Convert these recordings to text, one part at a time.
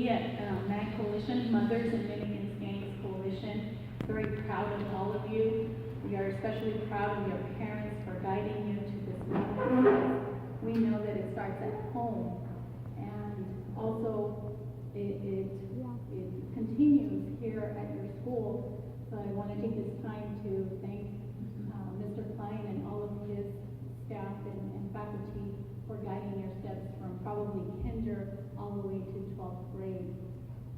we at MAG Coalition, Mothers and Mitigants Gangs Coalition, very proud of all of you. We are especially proud of your parents for guiding you to this moment. We know that it starts at home, and also it continues here at your school. So I want to take this time to thank Mr. Klein and all of his staff and faculty for guiding your steps from probably kinder all the way to 12th grade.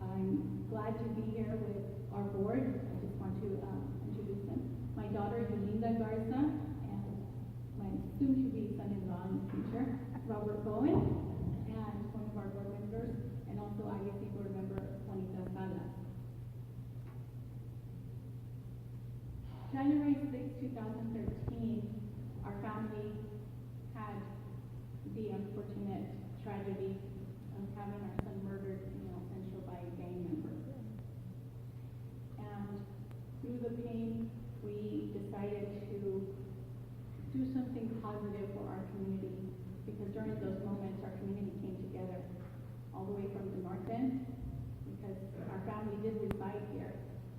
I'm glad to be here with our board. I just want to introduce them. My daughter, Yulinda Garza, and my soon-to-be son-in-law in the future, Robert Bowen, and one of our board members, and also IBC board member, Juanita Salas. January 6, 2013, our family had the unfortunate tragedy of having our son murdered in El Centro by a gang member. And through the pain, we decided to do something positive for our community, because during those moments, our community came together all the way from the north end, because our family did reside here.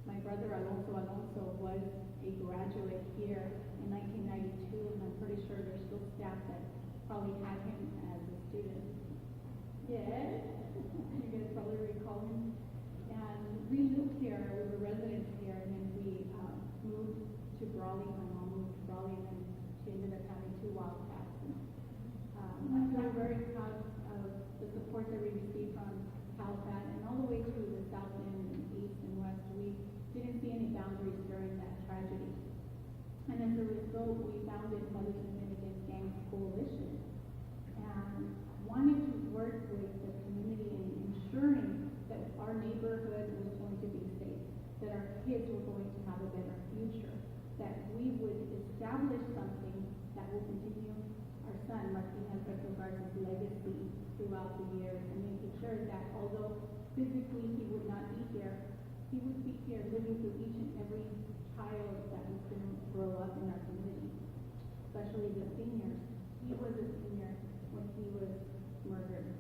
My brother Alonso was a graduate here in 1992, and I'm pretty sure there's still staff that probably had him as a student. Yes, you guys probably recall him. And we lived here, we were residents here, and then we moved to Brawley. My mom moved to Brawley, and then she ended up having 2 wildcats. And I'm very proud of the support that we received from Calipat, and all the way to the south end and east and west. We didn't see any boundaries during that tragedy. And as a result, we founded Mothers and Mitigants Gangs Coalition, and wanted to work with the community in ensuring that our neighborhood was going to be safe, that our kids were going to have a better future, that we would establish something that will continue our son, Martin Alberto Garza's legacy throughout the years, and making sure that although physically he would not be here, he would be here living through each and every child that was going to grow up in our community, especially the seniors. He was a senior when he was murdered.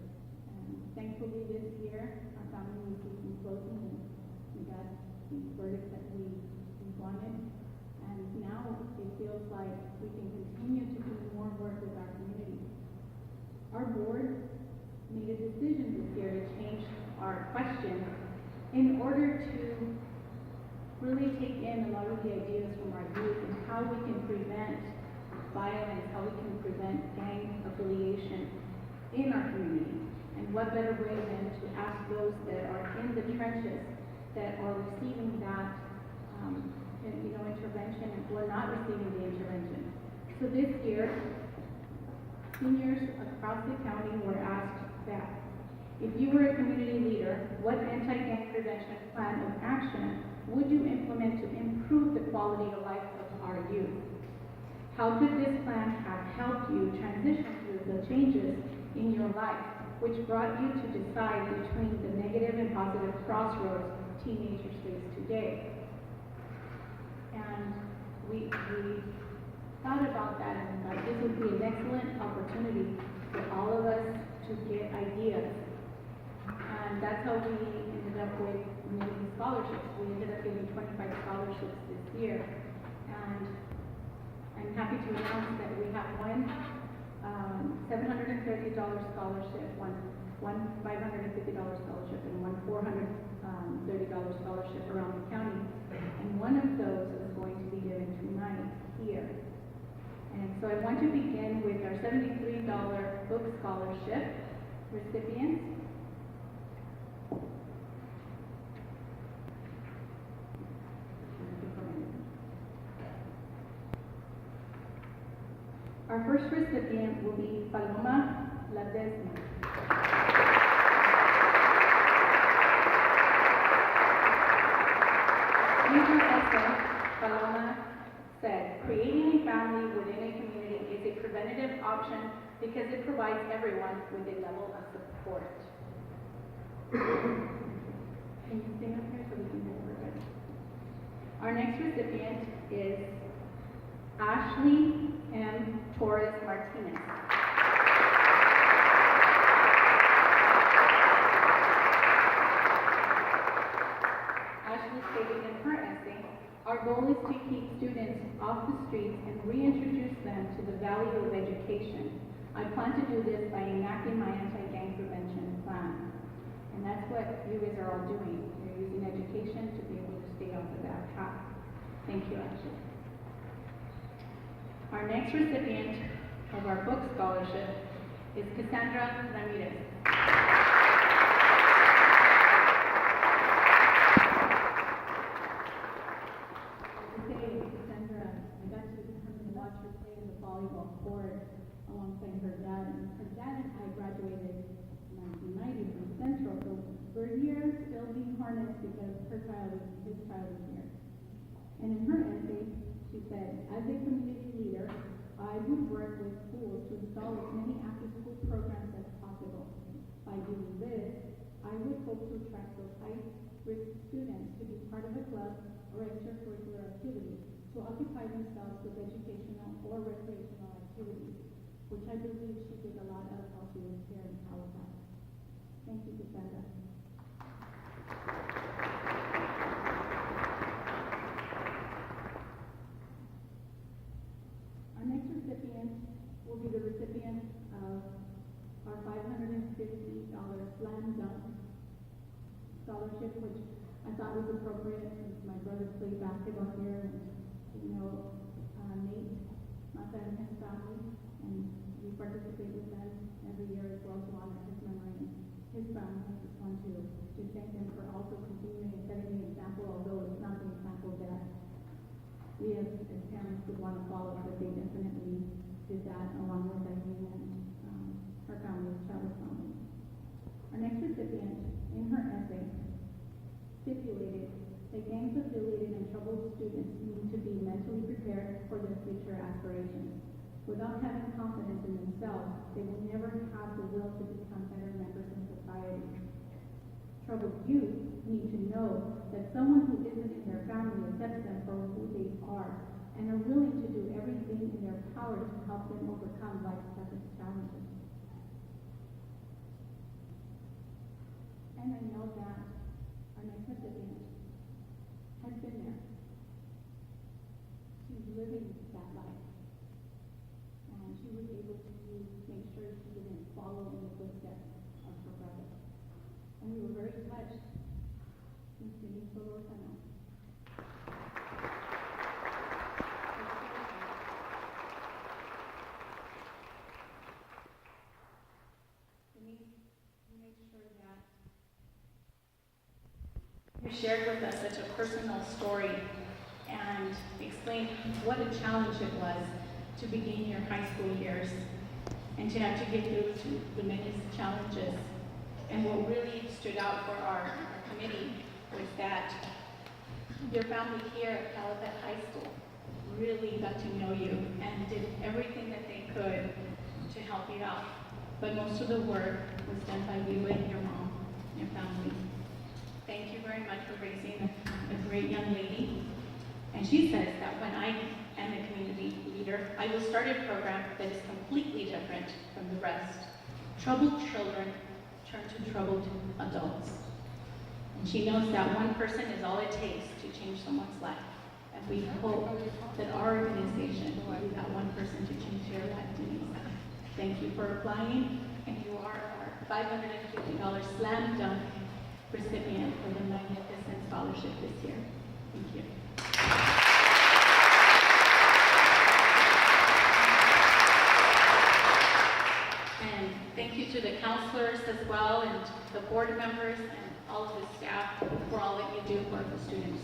And thankfully this year, our family received some closing, and we got the verdict that we wanted. And now it feels like we can continue to do more work with our community. Our board made a decision this year to change our question in order to really take in a lot of the ideas from our youth and how we can prevent violence, how we can prevent gang affiliation in our community. And what better way than to ask those that are in the trenches, that are receiving that intervention, and who are not receiving the intervention. So this year, seniors across the county were asked that if you were a community leader, what anti-gang prevention plan of action would you implement to improve the quality of life of our youth? How could this plan have helped you transition through the changes in your life, which brought you to decide between the negative and positive crossroads teenagers face today? And we thought about that, and thought this would be an excellent opportunity for all of us to get ideas. And that's how we ended up with many scholarships. We ended up getting 25 scholarships this year. And I'm happy to announce that we have one $730 scholarship, one $550 scholarship, and one $430 scholarship around the county. And one of those is going to be given tonight here. And so I want to begin with our $73 book scholarship recipients. Our first recipient will be Paloma Ladesma. In her essay, Paloma said, creating a family within a community is a preventative option because it provides everyone with a level of support. Can you stand up here so we can hear everybody? Our next recipient is Ashley M. Torres Martinez. Our goal is to keep students off the streets and reintroduce them to the value of education. I plan to do this by enacting my anti-gang prevention plan. And that's what you guys are all doing. You're using education to be able to stay off the bad path. Thank you, Ashley. Our next recipient of our book scholarship is Cassandra Ramirez. Cassandra, I got to come and watch her play in the volleyball court alongside her dad. And her dad and I graduated in 1990 from Central, so we're here still being harnessed because his child is here. And in her essay, she said, as a community leader, I would work with schools to install as many after-school programs as possible. By doing this, I would hope to attract those high-risk students to be part of a club or extracurricular activity, to occupy themselves with educational or recreational activities, which I believe she did a lot of while she was here in Calipatria. Thank you, Cassandra. Our next recipient will be the recipient of our $550 Slam Dunk Scholarship, which I thought was appropriate since my brothers play basketball here, and Nate, Mata, and his family, and we participate with them every year as well to honor his memory and his family. I just want to thank them for also continuing and setting the example, although it's not the example that we as parents would want to follow, but they definitely did that along with Eileen and her family, Travis family. Our next recipient, in her essay, stipulated that gangs-affiliated and troubled students need to be mentally prepared for their future aspirations. Without having confidence in themselves, they will never have the will to become better members of society. Troubled youth need to know that someone who isn't in their family accepts them for who they are and are willing to do everything in their power to help them overcome life's toughest challenges. And I know that our next recipient has been there. She's living that life. And she was able to make sure she didn't follow in the footsteps of her brother. And we were very touched. Ms. Denise Solosano. Denise, you made sure that you shared with us such a personal story and explained what a challenge it was to begin your high school years and to have to get through to the many challenges. And what really stood out for our committee was that your family here at Calipatria High School really got to know you and did everything that they could to help you out. But most of the work was done by you and your mom, your family. Thank you very much for raising a great young lady. And she says that when I am a community leader, I will start a program that is completely different from the rest. Troubled children turn to troubled adults. And she knows that one person is all it takes to change someone's life. And we hope that our organization will be that one person to change your life, Denise. Thank you for applying, and you are our $550 Slam Dunk recipient for the Magnificent Scholarship this year. Thank you. And thank you to the counselors as well, and the board members, and all of the staff for all that you do for the students.